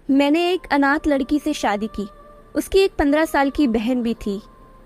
मैंने एक अनाथ लड़की से शादी की। उसकी एक 15 साल की बहन भी थी।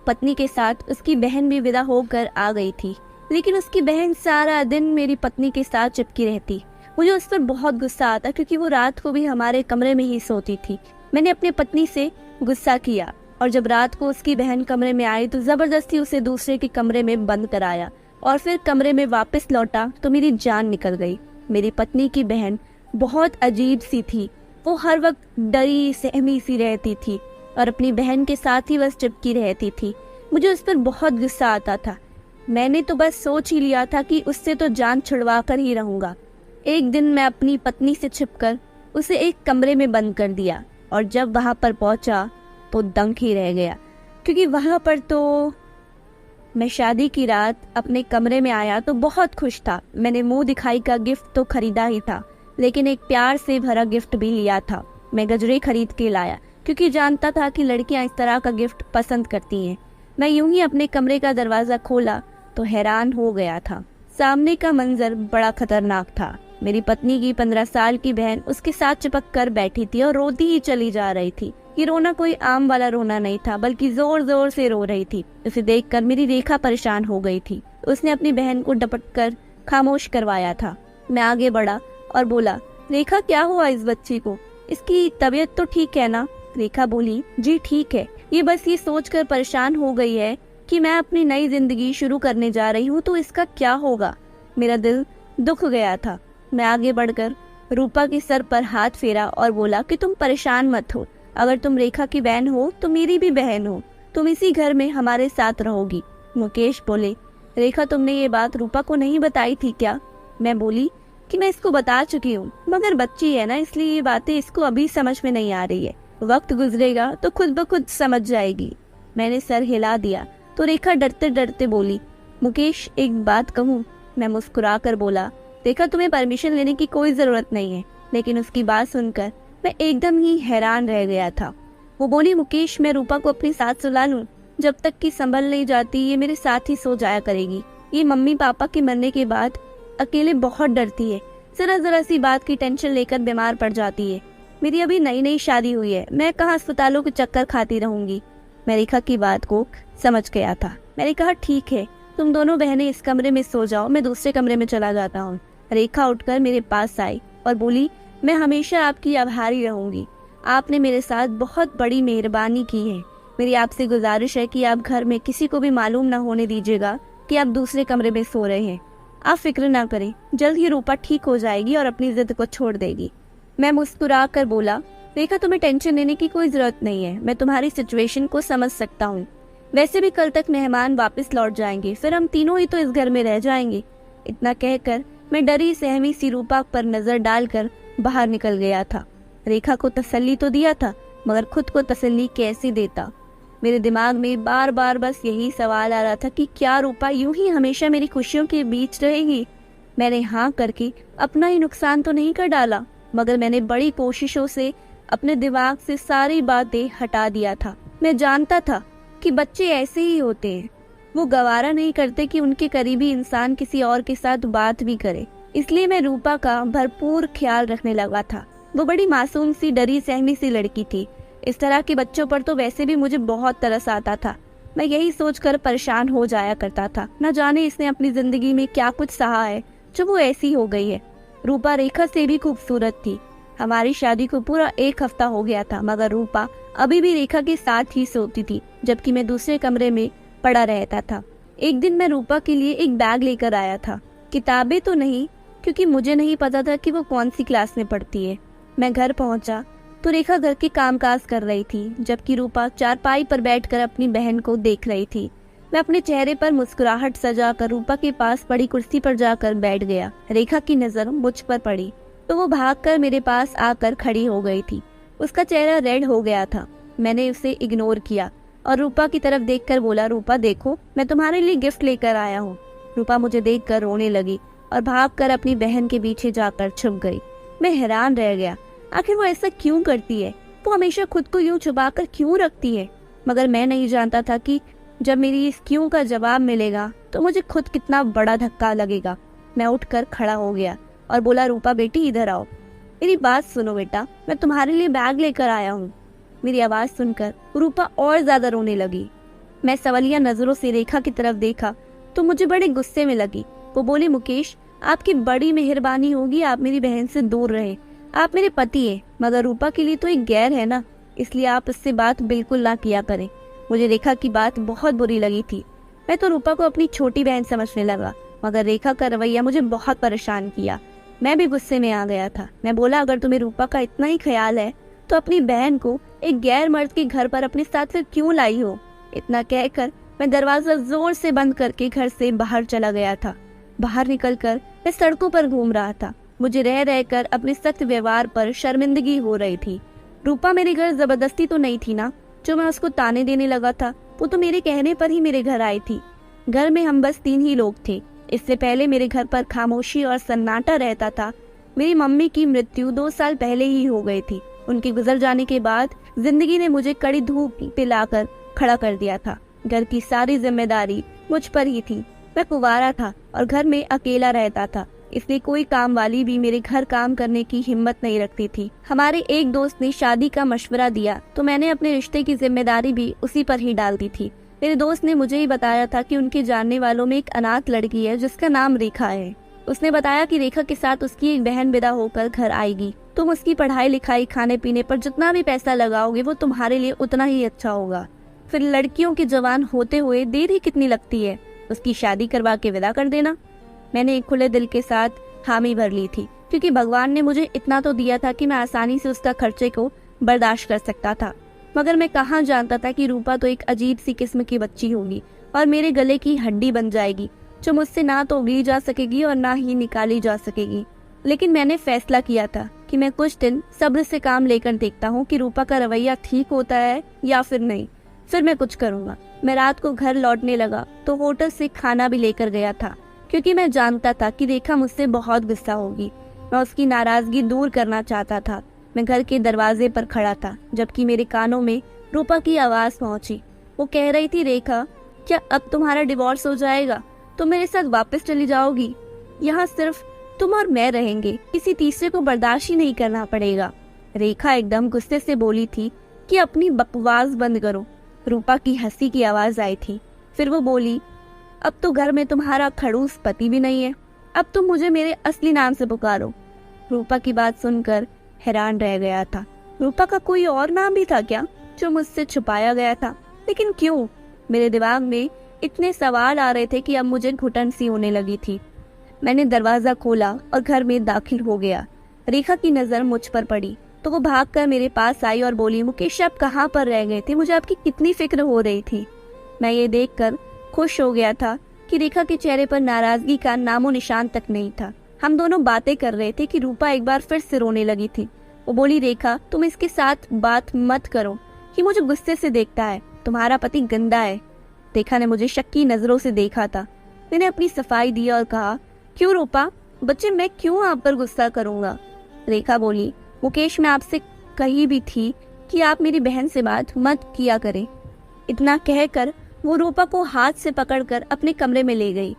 पत्नी के साथ उसकी बहन भी विदा होकर आ गई थी, लेकिन उसकी बहन सारा दिन मेरी पत्नी के साथ चिपकी रहती। मुझे उस पर बहुत गुस्सा आता क्योंकि वो रात को भी हमारे कमरे में ही सोती थी। मैंने अपनी पत्नी से गुस्सा किया और जब रात को उसकी बहन कमरे में आई तो जबरदस्ती उसे दूसरे के कमरे में बंद कराया और फिर कमरे में वापस लौटा तो मेरी जान निकल गई। मेरी पत्नी की बहन बहुत अजीब सी थी। वो हर वक्त डरी सहमी सी रहती थी और अपनी बहन के साथ ही बस चिपकी रहती थी। मुझे उस पर बहुत गुस्सा आता था। मैंने तो बस सोच ही लिया था कि उससे तो जान छुड़वा कर ही रहूंगा। एक दिन मैं अपनी पत्नी से छिपकर उसे एक कमरे में बंद कर दिया और जब वहां पर पहुंचा तो दंग ही रह गया, क्योंकि वहां पर तो मैं शादी की रात अपने कमरे में आया तो बहुत खुश था। मैंने मुंह दिखाई का गिफ्ट तो खरीदा ही था, लेकिन एक प्यार से भरा गिफ्ट भी लिया था। मैं गजरे खरीद के लाया क्योंकि जानता था कि लड़कियां इस तरह का गिफ्ट पसंद करती हैं। मैं यूं ही अपने कमरे का दरवाजा खोला तो हैरान हो गया था। सामने का मंजर बड़ा खतरनाक था। मेरी पत्नी की 15 साल की बहन उसके साथ चिपक कर बैठी थी और रोती ही चली जा रही थी। ये रोना कोई आम वाला रोना नहीं था, बल्कि जोर जोर से रो रही थी। उसे देखकर मेरी रेखा परेशान हो गई थी। उसने अपनी बहन को डपट कर खामोश करवाया था। मैं आगे बढ़ा और बोला, रेखा क्या हुआ इस बच्ची को? इसकी तबीयत तो ठीक है ना? रेखा बोली, जी ठीक है। ये बस ये सोचकर परेशान हो गई है कि मैं अपनी नई जिंदगी शुरू करने जा रही हूँ तो इसका क्या होगा। मेरा दिल दुख गया था। मैं आगे बढ़कर रूपा के सर पर हाथ फेरा और बोला कि तुम परेशान मत हो। अगर तुम रेखा की बहन हो तो मेरी भी बहन हो। तुम इसी घर में हमारे साथ रहोगी। मुकेश बोले, रेखा तुमने ये बात रूपा को नहीं बताई थी क्या? मैं बोली कि मैं इसको बता चुकी हूँ, मगर बच्ची है ना, इसलिए ये बातें इसको अभी समझ में नहीं आ रही है। वक्त गुजरेगा तो खुद ब खुद समझ जाएगी। मैंने सर हिला दिया तो रेखा डरते डरते बोली, मुकेश एक बात कहूँ? मैं मुस्कुरा कर बोला, रेखा तुम्हें परमिशन लेने की कोई जरूरत नहीं है। लेकिन उसकी बात सुनकर मैं एकदम ही हैरान रह गया था। वो बोली, मुकेश मैं रूपा को अपने साथ सुला लूं? जब तक कि संभल नहीं जाती ये मेरे साथ ही सो जाया करेगी। ये मम्मी पापा के मरने के बाद अकेले बहुत डरती है। जरा जरा सी बात की टेंशन लेकर बीमार पड़ जाती है। मेरी अभी नई नई शादी हुई है, मैं कहाँ अस्पतालों के चक्कर खाती रहूंगी। मैं रेखा की बात को समझ गया था। मैंने कहा, ठीक है, तुम दोनों बहनें इस कमरे में सो जाओ, मैं दूसरे कमरे में चला जाता हूँ। रेखा उठकर मेरे पास आई और बोली, मैं हमेशा आपकी आभारी रहूंगी। आपने मेरे साथ बहुत बड़ी मेहरबानी की है। मेरी आपसे गुजारिश है कि आप घर में किसी को भी मालूम न होने दीजिएगा कि आप दूसरे कमरे में सो रहे हैं। आप फिक्र ना करें, जल्द ही रूपा ठीक हो जाएगी और अपनी जिद को छोड़ देगी। मैं मुस्कुरा कर बोला, रेखा तुम्हें टेंशन लेने की कोई जरूरत नहीं है। मैं तुम्हारी सिचुएशन को समझ सकता हूँ। वैसे भी कल तक मेहमान वापस लौट जाएंगे, फिर हम तीनों ही तो इस घर में रह जाएंगे। इतना कहकर मैं डरी सहमी सी रूपा पर नजर डालकर बाहर निकल गया था। रेखा को तसल्ली तो दिया था, मगर खुद को तसल्ली कैसे देता? मेरे दिमाग में बार बार बस यही सवाल आ रहा था कि क्या रूपा यूं ही हमेशा मेरी खुशियों के बीच रहेगी? मैंने हाँ करके अपना ही नुकसान तो नहीं कर डाला, मगर मैंने बड़ी कोशिशों से अपने दिमाग से सारी बातें हटा दिया था। मैं जानता था कि बच्चे ऐसे ही होते हैं। वो गवारा नहीं करते कि उनके करीबी इंसान किसी और के साथ बात भी करे। इसलिए मैं रूपा का भरपूर ख्याल रखने लगा था। वो बड़ी मासूम सी डरी सहमी सी लड़की थी। इस तरह के बच्चों पर तो वैसे भी मुझे बहुत तरस आता था। मैं यही सोचकर परेशान हो जाया करता था, न जाने इसने अपनी जिंदगी में क्या कुछ सहा है जो वो ऐसी हो गई है। रूपा रेखा से भी खूबसूरत थी। हमारी शादी को पूरा 1 हफ्ता हो गया था, मगर रूपा अभी भी रेखा के साथ ही सोती थी, जबकि मैं दूसरे कमरे में पड़ा रहता था। एक दिन मैं रूपा के लिए एक बैग लेकर आया था। किताबें तो नहीं, क्योंकि मुझे नहीं पता था कि वो कौन सी क्लास में पढ़ती है। मैं घर पहुंचा तो रेखा घर के कामकाज कर रही थी, जबकि रूपा चारपाई पर बैठकर अपनी बहन को देख रही थी। मैं अपने चेहरे पर मुस्कुराहट सजाकर रूपा के पास पड़ी कुर्सी पर जाकर बैठ गया। रेखा की नजर मुझ पर पड़ी तो वो भागकर मेरे पास आकर खड़ी हो गई थी। उसका चेहरा रेड हो गया था। मैंने उसे इग्नोर किया और रूपा की तरफ देखकर बोला, रूपा देखो, मैं तुम्हारे लिए गिफ्ट लेकर आया हूँ। रूपा मुझे देखकर रोने लगी और भागकर अपनी बहन के पीछे जाकर छुप गई। मैं हैरान रह गया, आखिर वो ऐसा क्यों करती है? वो हमेशा खुद को यूं छुपाकर क्यों रखती है? मगर मैं नहीं जानता था कि जब मेरी इस क्यों का जवाब मिलेगा तो मुझे खुद कितना बड़ा धक्का लगेगा। मैं उठकर खड़ा हो गया और बोला, रूपा बेटी इधर आओ। मेरी बात सुनो बेटा, मैं तुम्हारे लिए बैग लेकर आया हूँ। मेरी आवाज सुनकर रूपा और ज्यादा रोने लगी। मैं सवालिया नजरों से रेखा की तरफ देखा तो मुझे बड़े गुस्से में लगी। वो बोली, मुकेश, आपकी बड़ी मेहरबानी होगी, आप मेरी बहन से दूर रहे। आप मेरे पति है, मगर रूपा के लिए तो एक गैर है ना, इसलिए आप इससे बात बिल्कुल ना किया करें। मुझे रेखा की बात बहुत बुरी लगी थी। मैं तो रूपा को अपनी छोटी बहन समझने लगा, मगर रेखा का रवैया मुझे बहुत परेशान किया। मैं भी गुस्से में आ गया था। मैं बोला, अगर तुम्हें रूपा का इतना ही ख्याल है तो अपनी बहन को एक गैर मर्द के घर पर अपने साथ फिर क्यों लाई हो। इतना कहकर मैं दरवाजा जोर से बंद करके घर से बाहर चला गया था। बाहर निकलकर मैं सड़कों पर घूम रहा था। मुझे रह रहकर अपने सख्त व्यवहार पर शर्मिंदगी हो रही थी। रूपा मेरे घर जबरदस्ती तो नहीं थी ना। जो मैं उसको ताने देने लगा था वो तो मेरे कहने पर ही मेरे घर आई थी। घर में हम बस 3 ही लोग थे। इससे पहले मेरे घर पर खामोशी और सन्नाटा रहता था। मेरी मम्मी की मृत्यु 2 साल पहले ही हो गई थी। उनके गुजर जाने के बाद जिंदगी ने मुझे कड़ी धूप पिलाकर खड़ा कर दिया था। घर की सारी जिम्मेदारी मुझ पर ही थी। मैं कुंवारा था और घर में अकेला रहता था, इसलिए कोई काम वाली भी मेरे घर काम करने की हिम्मत नहीं रखती थी। हमारे एक दोस्त ने शादी का मशवरा दिया तो मैंने अपने रिश्ते की जिम्मेदारी भी उसी पर ही डाल दी थी। मेरे दोस्त ने मुझे ही बताया था कि उनके जानने वालों में एक अनाथ लड़की है जिसका नाम रेखा है। उसने बताया कि रेखा के साथ उसकी एक बहन विदा होकर घर आएगी। तुम उसकी पढ़ाई लिखाई खाने पीने पर जितना भी पैसा लगाओगे वो तुम्हारे लिए उतना ही अच्छा होगा। फिर लड़कियों के जवान होते हुए देर ही कितनी लगती है, उसकी शादी करवा के विदा कर देना। मैंने एक खुले दिल के साथ हामी भर ली थी, क्योंकि भगवान ने मुझे इतना तो दिया था कि मैं आसानी से उसका खर्चे को बर्दाश्त कर सकता था। मगर मैं कहाँ जानता था कि रूपा तो एक अजीब सी किस्म की बच्ची होगी और मेरे गले की हड्डी बन जाएगी, जो मुझसे ना तो उगली जा सकेगी और ना ही निकाली जा सकेगी। लेकिन मैंने फैसला किया था कि मैं कुछ दिन सब्र से काम लेकर देखता हूँ कि रूपा का रवैया ठीक होता है या फिर नहीं। फिर मैं कुछ करूँगा। मैं रात को घर लौटने लगा तो होटल से खाना भी लेकर गया था, क्योंकि मैं जानता था कि रेखा मुझसे बहुत गुस्सा होगी। मैं उसकी नाराजगी दूर करना चाहता था। मैं घर के दरवाजे पर खड़ा था, जबकि मेरे कानों में रूपा की आवाज पहुंची। वो कह रही थी, रेखा, क्या अब तुम्हारा डिवोर्स हो जाएगा? तुम मेरे साथ वापस चली जाओगी? यहाँ सिर्फ तुम और मैं रहेंगे, किसी तीसरे को बर्दाश्त ही नहीं करना पड़ेगा। रेखा एकदम गुस्से से बोली थी कि अपनी बकवास बंद करो। रूपा की हंसी की आवाज आई थी। फिर वो बोली, अब तो घर में तुम्हारा खड़ूस पति भी नहीं है, अब तुम मुझे मेरे असली नाम से पुकारो। रूपा की बात सुनकर हैरान रह गया था। रूपा का कोई और नाम भी था क्या जो मुझसे छुपाया गया था? लेकिन क्यों? मेरे दिमाग में इतने सवाल आ रहे थे कि अब मुझे घुटन सी होने लगी थी। मैंने दरवाजा खोला और घर में दाखिल हो गया। रेखा की नजर मुझ पर पड़ी तो वो भागकर मेरे पास आई और बोली, मुकेश, आप कहाँ पर रह गए थे? मुझे आपकी कितनी फिक्र हो रही थी। मैं ये देखकर खुश हो गया था कि रेखा के चेहरे पर नाराजगी का नामो निशान तक नहीं था। हम दोनों बातें कर रहे थे कि रूपा एक बार फिर से रोने लगी थी। वो बोली, रेखा, तुम इसके साथ बात मत करो, कि मुझे गुस्से से देखता है। तुम्हारा पति गंदा है। रेखा ने मुझे शक्की नजरों से देखा था। मैंने अपनी सफाई दी और कहा, क्यों रूपा, बच्चे, मैं क्यों आप पर गुस्सा करूंगा? रेखा बोली, मुकेश, मैं आपसे कही भी थी कि आप मेरी बहन से बात मत किया करें। इतना कहकर वो रूपा को हाथ से पकड़कर अपने कमरे में ले गई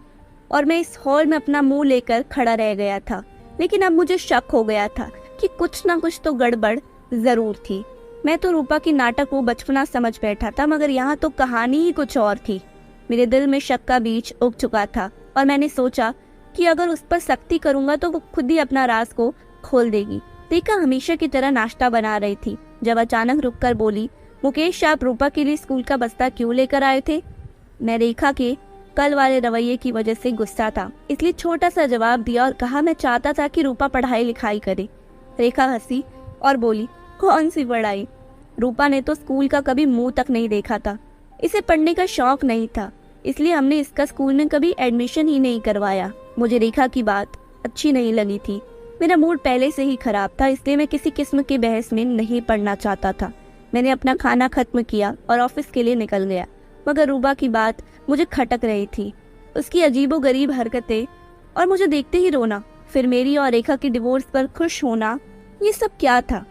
और मैं इस हॉल में अपना मुंह लेकर खड़ा रह गया था। लेकिन अब मुझे शक हो गया था कि कुछ ना कुछ तो गड़बड़ जरूर थी। मैं तो रूपा की नाटक को बचपना समझ बैठा था, मगर यहाँ तो कहानी ही कुछ और थी। मेरे दिल में शक का बीज उग चुका था और मैंने सोचा कि अगर उस पर सख्ती करूंगा तो वो खुद ही अपना राज को खोल देगी। रेखा हमेशा की तरह नाश्ता बना रही थी, जब अचानक रुककर बोली, मुकेश, आप रूपा के लिए स्कूल का बस्ता क्यों लेकर आए थे? मैं रेखा के कल वाले रवैये की वजह से गुस्सा था, इसलिए छोटा सा जवाब दिया और कहा, मैं चाहता था कि रूपा पढ़ाई लिखाई करे। रेखा हंसी और बोली, कौन सी पढ़ाई? रूपा ने तो स्कूल का कभी मुंह तक नहीं देखा था। इसे पढ़ने का शौक नहीं था, इसलिए हमने इसका स्कूल में कभी एडमिशन ही नहीं करवाया। मुझे रेखा की बात अच्छी नहीं लगी थी। मेरा मूड पहले से ही खराब था, इसलिए मैं किसी किस्म की बहस में नहीं पड़ना चाहता था। मैंने अपना खाना खत्म किया और ऑफिस के लिए निकल गया, मगर रूपा की बात मुझे खटक रही थी। उसकी अजीबोगरीब हरकतें और मुझे देखते ही रोना, फिर मेरी और रेखा के डिवोर्स पर खुश होना, ये सब क्या था?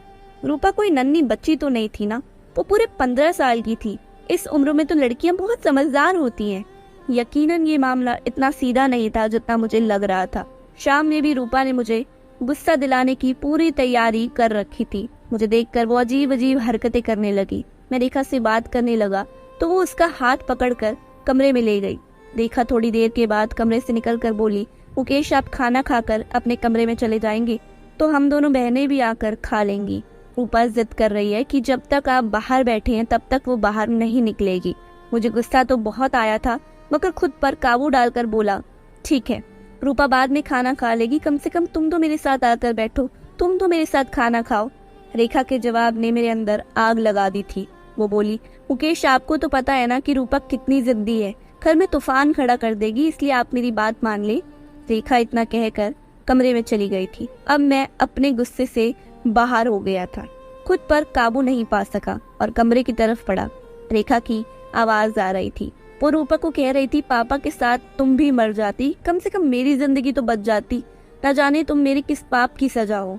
रूपा कोई नन्ही बच्ची तो नहीं थी ना, वो पूरे 15 साल की थी। इस उम्र में तो लड़कियां बहुत समझदार होती हैं। यकीनन ये मामला इतना सीधा नहीं था जितना मुझे लग रहा था। शाम में भी रूपा ने मुझे गुस्सा दिलाने की पूरी तैयारी कर रखी थी। मुझे देखकर वो अजीब अजीब हरकतें करने लगी। मैं रेखा से बात करने लगा तो वो उसका हाथ पकड़कर कमरे में ले गई। रेखा थोड़ी देर के बाद कमरे से निकलकर बोली, मुकेश आप खाना खाकर अपने कमरे में चले जाएंगे तो हम दोनों बहनें भी आकर खा लेंगी। रूपा जिद कर रही है कि जब तक आप बाहर बैठे हैं तब तक वो बाहर नहीं निकलेगी। मुझे गुस्सा तो बहुत आया था मगर खुद पर काबू डालकर बोला, ठीक है रूपा बाद में खाना खा लेगी, कम से कम तुम तो मेरे साथ आकर बैठो, तुम तो मेरे साथ खाना खाओ। रेखा के जवाब ने मेरे अंदर आग लगा दी थी। वो बोली, मुकेश आपको तो पता है ना कि रूपा कितनी जिद्दी है, घर में तूफान खड़ा कर देगी, इसलिए आप मेरी बात मान ले। रेखा इतना कहकर कमरे में चली गई थी। अब मैं अपने गुस्से से बाहर हो गया था, खुद पर काबू नहीं पा सका और कमरे की तरफ पड़ा। रेखा की आवाज आ रही थी, वो रूपा को कह रही थी, पापा के साथ तुम भी मर जाती, कम से कम मेरी जिंदगी तो बच जाती, न जाने तुम मेरे किस पाप की सजा हो।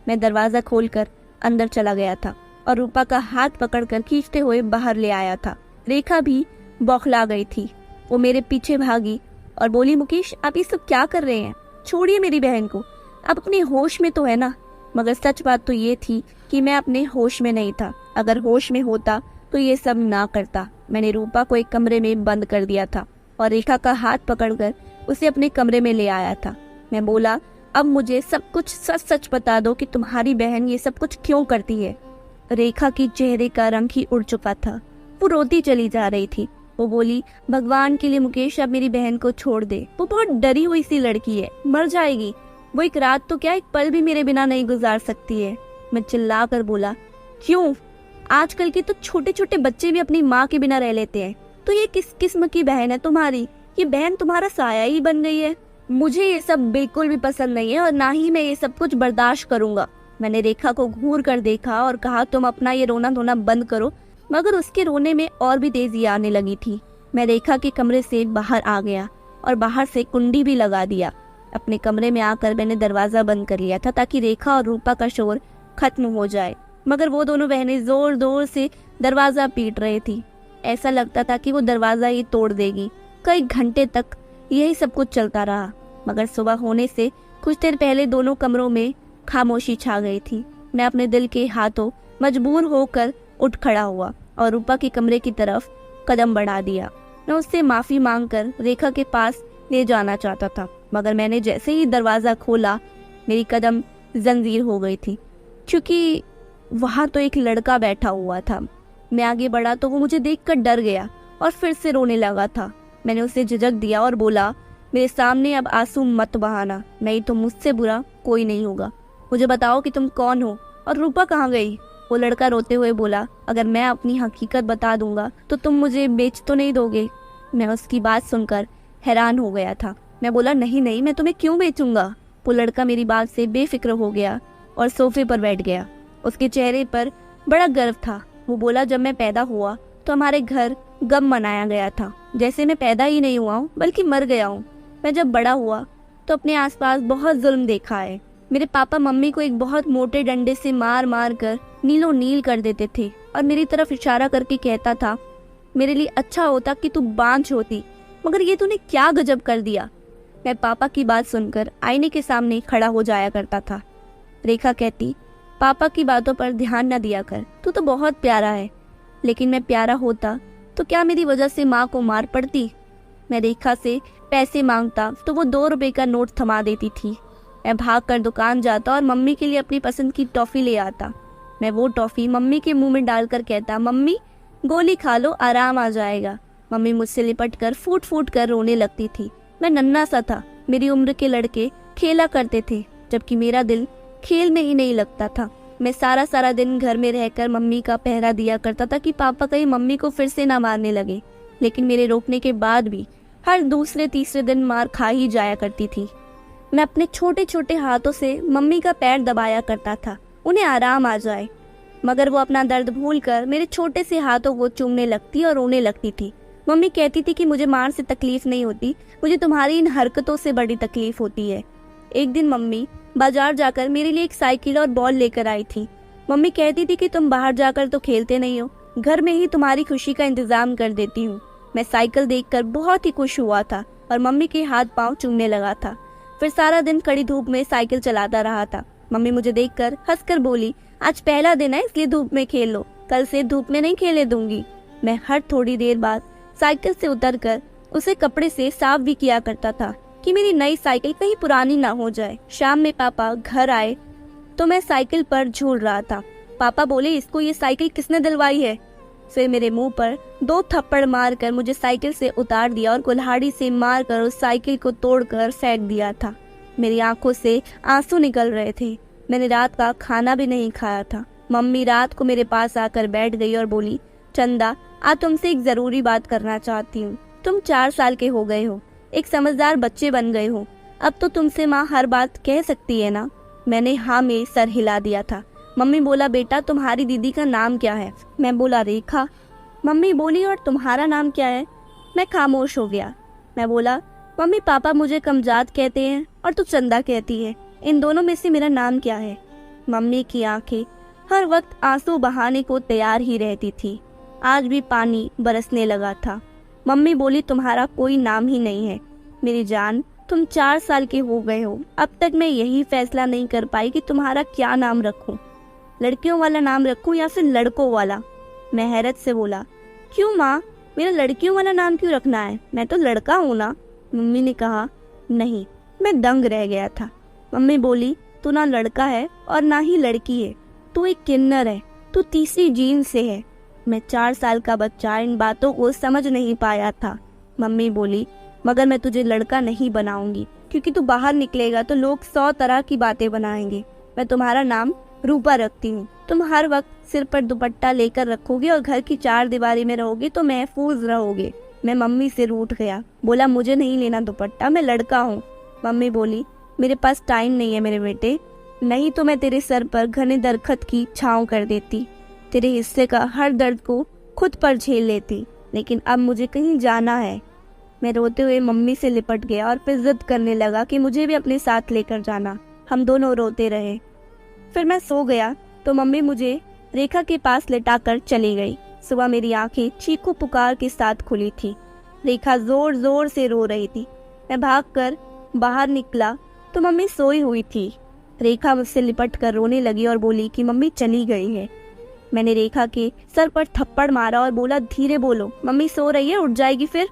मैं दरवाजा खोलकर अंदर चला गया था और रूपा का हाथ पकड़कर खींचते हुए बाहर ले आया था। रेखा भी बौखला गई थी। वो मेरे पीछे भागी और बोली, मुकेश आप ये सब क्या कर रहे हैं, छोड़िए मेरी बहन को, आप अपने होश में तो है ना। मगर सच बात तो ये थी कि मैं अपने होश में नहीं था। अगर होश में होता तो ये सब ना करता। मैंने रूपा को एक कमरे में बंद कर दिया था और रेखा का हाथ पकड़कर उसे अपने कमरे में ले आया था। मैं बोला, अब मुझे सब कुछ सच सच बता दो कि तुम्हारी बहन ये सब कुछ क्यों करती है। रेखा की चेहरे का रंग ही उड़ चुका था, वो रोती चली जा रही थी। वो बोली, भगवान के लिए मुकेश अब मेरी बहन को छोड़ दे, वो बहुत डरी हुई सी लड़की है, मर जाएगी, वो एक रात तो क्या एक पल भी मेरे बिना नहीं गुजार सकती है। मैं चिल्ला कर बोला, क्यों, आजकल के तो छोटे छोटे बच्चे भी अपनी माँ के बिना रह लेते हैं, तो ये किस किस्म की बहन है तुम्हारी, ये बहन तुम्हारा साया ही बन गई है। मुझे ये सब बिल्कुल भी पसंद नहीं है और ना ही मैं ये सब कुछ बर्दाश्त करूंगा। मैंने रेखा को घूर कर देखा और कहा, तुम अपना ये रोना धोना बंद करो। मगर उसके रोने में और भी तेजी आने लगी थी। मैं रेखा के कमरे से बाहर आ गया और बाहर से कुंडी भी लगा दिया। अपने कमरे में आकर मैंने दरवाजा बंद कर लिया था ताकि रेखा और रूपा का शोर खत्म हो जाए। मगर वो दोनों बहनें जोर जोर से दरवाजा पीट रही थी। ऐसा लगता था कि वो दरवाजा ही तोड़ देगी। कई घंटे तक यही सब कुछ चलता रहा। मगर सुबह होने से कुछ देर पहले दोनों कमरों में खामोशी छा गई थी। मैं अपने दिल के हाथों मजबूर होकर उठ खड़ा हुआ और रूपा के कमरे की तरफ कदम बढ़ा दिया। मैं उससे माफी मांगकर रेखा के पास ले जाना चाहता था, मगर मैंने जैसे ही दरवाजा खोला मेरी कदम जंजीर हो गई थी, क्योंकि वहां तो एक लड़का बैठा हुआ था। मैं आगे बढ़ा तो वो मुझे देखकर डर गया और फिर से रोने लगा था। मैंने उसे झिझक दिया और बोला, मेरे सामने अब आंसू मत बहाना, नहीं तो मुझसे बुरा कोई नहीं होगा। मुझे बताओ कि तुम कौन हो और रूपा कहाँ गई। वो लड़का रोते हुए बोला, अगर मैं अपनी हकीकत बता दूंगा तो तुम मुझे बेच तो नहीं दोगे। मैं उसकी बात सुनकर हैरान हो गया था। मैं बोला, नहीं नहीं, मैं तुम्हें क्यों बेचूंगा। वो लड़का मेरी बात से बेफिक्र हो गया और सोफे पर बैठ गया। उसके चेहरे पर बड़ा गर्व था। वो बोला, जब मैं पैदा हुआ तो हमारे घर गम मनाया गया था, जैसे मैं पैदा ही नहीं हुआ हूँ बल्कि मर गया हूँ। मैं जब बड़ा हुआ तो अपने आसपास बहुत जुल्म देखा है। मेरे पापा मम्मी को एक बहुत मोटे डंडे से मार मार कर नीलो नील कर देते थे और मेरी तरफ इशारा करके कहता था, मेरे लिए अच्छा होता कि तू बांझ होती, मगर ये तूने क्या गजब कर दिया। मैं पापा की बात सुनकर आईने के सामने खड़ा हो जाया करता था। रेखा कहती, पापा की बातों पर ध्यान न दिया कर, तू तो बहुत प्यारा है। लेकिन मैं प्यारा होता तो क्या मेरी वजह से माँ को मार पड़ती। मैं रेखा से पैसे मांगता तो वो 2 रुपए का नोट थमा देती थी। मैं भाग कर दुकान जाता और मम्मी के लिए अपनी पसंद की टॉफी ले आता। मैं वो टॉफी मम्मी के मुंह में डालकर कहता, मम्मी गोली खा लो, आराम आ जाएगा। मम्मी मुझसे लिपट कर फूट फूट कर रोने लगती थी। मैं नन्हा सा था, मेरी उम्र के लड़के खेला करते थे, जबकि मेरा दिल खेल में ही नहीं लगता था। मैं सारा सारा दिन घर में रहकर मम्मी का पहरा दिया करता था कि पापा कहीं मम्मी को फिर से ना मारने लगे। लेकिन मेरे रोकने के बाद भी हर दूसरे तीसरे दिन मार खा ही जाया करती थी। मैं अपने छोटे छोटे हाथों से मम्मी का पैर दबाया करता था, उन्हें आराम आ जाए। मगर वो अपना दर्द भूलकर मेरे छोटे से हाथों को चूमने लगती और रोने लगती थी। मम्मी कहती थी कि मुझे मार से तकलीफ नहीं होती, मुझे तुम्हारी इन हरकतों से बड़ी तकलीफ होती है। एक दिन मम्मी बाजार जाकर मेरे लिए एक साइकिल और बॉल लेकर आई थी। मम्मी कहती थी कि तुम बाहर जाकर तो खेलते नहीं हो, घर में ही तुम्हारी खुशी का इंतजाम कर देती हूँ। मैं साइकिल देखकर बहुत ही खुश हुआ था और मम्मी के हाथ पांव चूमने लगा था। फिर सारा दिन कड़ी धूप में साइकिल चलाता रहा था। मम्मी मुझे देखकर हंसकर बोली, आज पहला दिन है इसलिए धूप में खेल लो, कल से धूप में नहीं खेलने दूंगी। मैं हर थोड़ी देर बाद साइकिल से उतरकर उसे कपड़े से साफ भी किया करता था कि मेरी नई साइकिल कहीं पुरानी ना हो जाए। शाम में पापा घर आए तो मैं साइकिल पर झूल रहा था। पापा बोले, इसको ये साइकिल किसने दिलवाई है? फिर मेरे मुंह पर 2 थप्पड़ मारकर मुझे साइकिल से उतार दिया और कुल्हाड़ी से मारकर उस साइकिल को तोड़कर फेंक दिया था। मेरी आंखों से आंसू निकल रहे थे। मैंने रात का खाना भी नहीं खाया था। मम्मी रात को मेरे पास आकर बैठ गई और बोली, चंदा, आज तुमसे एक जरूरी बात करना चाहती हूँ। तुम 4 साल के हो गए हो, एक समझदार बच्चे बन गए हो, अब तो तुमसे माँ हर बात कह सकती है ना? मैंने हाँ में सर हिला दिया था। मम्मी बोला, बेटा तुम्हारी दीदी का नाम क्या है? मैं बोला, रेखा। मम्मी बोली, और तुम्हारा नाम क्या है? मैं खामोश हो गया। मैं बोला, मम्मी पापा मुझे कमजात कहते हैं और तू चंदा कहती है, इन दोनों में से मेरा नाम क्या है? मम्मी की आंखें हर वक्त आंसू बहाने को तैयार ही रहती थी। आज भी पानी बरसने लगा था। मम्मी बोली, तुम्हारा कोई नाम ही नहीं है। मेरी जान, तुम 4 साल के हो गए हो, अब तक मैं यही फैसला नहीं कर पाई कि तुम्हारा क्या नाम रखूं, लड़कियों वाला नाम रखूं या फिर लड़कों वाला। मैं हैरत से बोला, क्यों माँ, मेरा लड़कियों वाला नाम क्यों रखना है? मैं तो लड़का हूँ ना। मम्मी ने कहा, नहीं। मैं दंग रह गया था। मम्मी बोली, तू ना लड़का है और ना ही लड़की है, तू एक किन्नर है, तू तीसरी जीन से है। मैं 4 साल का बच्चा इन बातों को समझ नहीं पाया था। मम्मी बोली, मगर मैं तुझे लड़का नहीं बनाऊंगी, क्योंकि तू बाहर निकलेगा तो लोग 100 तरह की बातें बनाएंगे। मैं तुम्हारा नाम रूपा रखती हूँ। तुम हर वक्त सिर पर दुपट्टा लेकर रखोगे और घर की 4 दीवारी में रहोगे तो महफूज रहोगे। मैं मम्मी से रूठ गया, बोला, मुझे नहीं लेना दुपट्टा, मैं लड़का हूँ। मम्मी बोली, मेरे पास टाइम नहीं है मेरे बेटे, नहीं तो मैं तेरे सर पर घने दरख्त की छांव कर देती, तेरे हिस्से का हर दर्द को खुद पर झेल लेती, लेकिन अब मुझे कहीं जाना है। मैं रोते हुए मम्मी से लिपट गया और फिर जिद करने लगा कि मुझे भी अपने साथ लेकर जाना। हम दोनों रोते रहे। फिर मैं सो गया तो मम्मी मुझे रेखा के पास लेटाकर चली गई। सुबह मेरी आंखें चीखो पुकार के साथ खुली थी। रेखा जोर जोर से रो रही थी। मैं भागकर बाहर निकला तो मम्मी सोई हुई थी। रेखा मुझसे लिपट कर रोने लगी और बोली कि मम्मी चली गई है। मैंने रेखा के सर पर थप्पड़ मारा और बोला, धीरे बोलो, मम्मी सो रही है, उठ जाएगी फिर।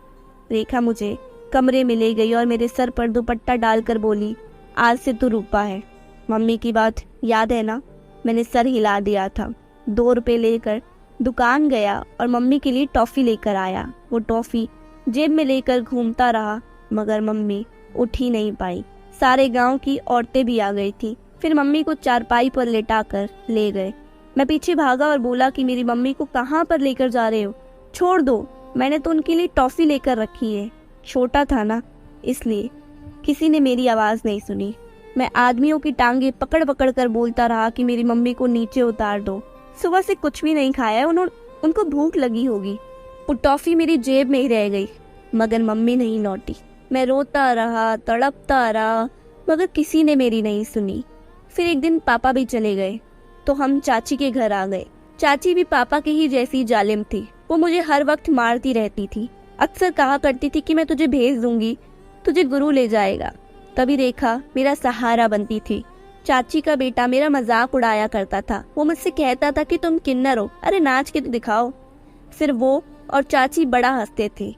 रेखा मुझे कमरे में ले गई और मेरे सर पर दुपट्टा डालकर बोली, आज से तू रूपा है। मम्मी की बात याद है ना? मैंने सर हिला दिया था। 2 रुपए लेकर दुकान गया और मम्मी के लिए टॉफी लेकर आया। वो टॉफी जेब में लेकर घूमता रहा, मगर मम्मी उठ ही नहीं पाई। सारे गांव की औरतें भी आ गई थी। फिर मम्मी को चारपाई पर लेटाकर ले गए। मैं पीछे भागा और बोला कि मेरी मम्मी को कहाँ पर लेकर जा रहे हो? छोड़ दो, मैंने तो उनके लिए टॉफी लेकर रखी है। छोटा था ना, इसलिए किसी ने मेरी आवाज नहीं सुनी। मैं आदमियों की टांगे पकड़ पकड़ कर बोलता रहा कि मेरी मम्मी को नीचे उतार दो। सुबह से कुछ भी नहीं खाया, उनको भूख लगी होगी। वो टॉफी मेरी जेब में ही रह गई, मगर मम्मी नहीं लौटी। मैं रोता रहा, तड़पता रहा, मगर किसी ने मेरी नहीं सुनी। फिर एक दिन पापा भी चले गए तो हम चाची के घर आ गए। चाची भी पापा की ही जैसी जालिम थी। वो मुझे हर वक्त मारती रहती थी। अक्सर कहा करती थी कि मैं तुझे भेज दूंगी, तुझे गुरु ले जाएगा। तभी रेखा मेरा सहारा बनती थी। चाची का बेटा मेरा मजाक उड़ाया करता था। वो मुझसे कहता था कि तुम किन्नर हो, अरे नाच के तो दिखाओ। फिर वो और चाची बड़ा हंसते थे।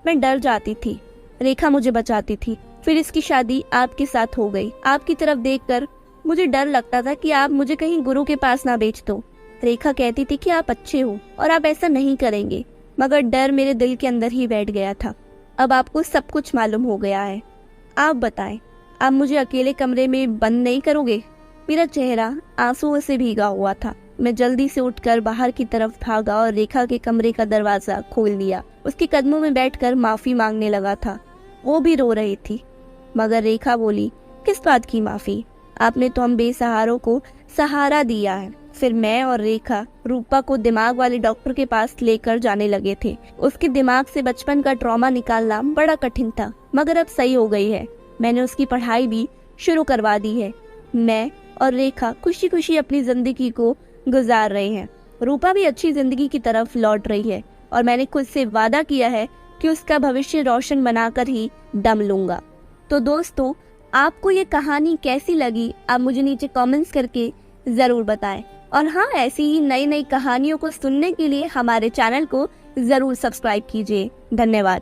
मैं डर जाती थी। रेखा मुझे बचाती थी। फिर इसकी शादी आपके साथ हो गई। आपकी तरफ देखकर मुझे डर लगता था कि आप मुझे कहीं गुरु के पास ना बेच दो। रेखा कहती थी कि आप अच्छे हो और आप ऐसा नहीं करेंगे, मगर डर मेरे दिल के अंदर ही बैठ गया था। अब आपको सब कुछ मालूम हो गया है। आप बताएं, आप मुझे अकेले कमरे में बंद नहीं करोगे? मेरा चेहरा आंसुओं से भीगा हुआ था। मैं जल्दी से उठकर बाहर की तरफ भागा और रेखा के कमरे का दरवाजा खोल दिया। उसके कदमों में बैठकर माफी मांगने लगा था। वो भी रो रही थी, मगर रेखा बोली, किस बात की माफी? आपने तो हम बेसहारों को सहारा दिया है। फिर मैं और रेखा रूपा को दिमाग वाले डॉक्टर के पास लेकर जाने लगे थे। उसके दिमाग से बचपन का ट्रॉमा निकालना बड़ा कठिन था, मगर अब सही हो गई है। मैंने उसकी पढ़ाई भी शुरू करवा दी है। मैं और रेखा खुशी खुशी अपनी जिंदगी को गुजार रहे हैं। रूपा भी अच्छी जिंदगी की तरफ लौट रही है और मैंने खुद से वादा किया है कि उसका भविष्य रोशन बनाकर ही दम लूंगा। तो दोस्तों, आपको ये कहानी कैसी लगी आप मुझे नीचे कमेंट्स करके ज़रूर बताएं। और हाँ, ऐसी ही नई नई कहानियों को सुनने के लिए हमारे चैनल को ज़रूर सब्सक्राइब कीजिए। धन्यवाद।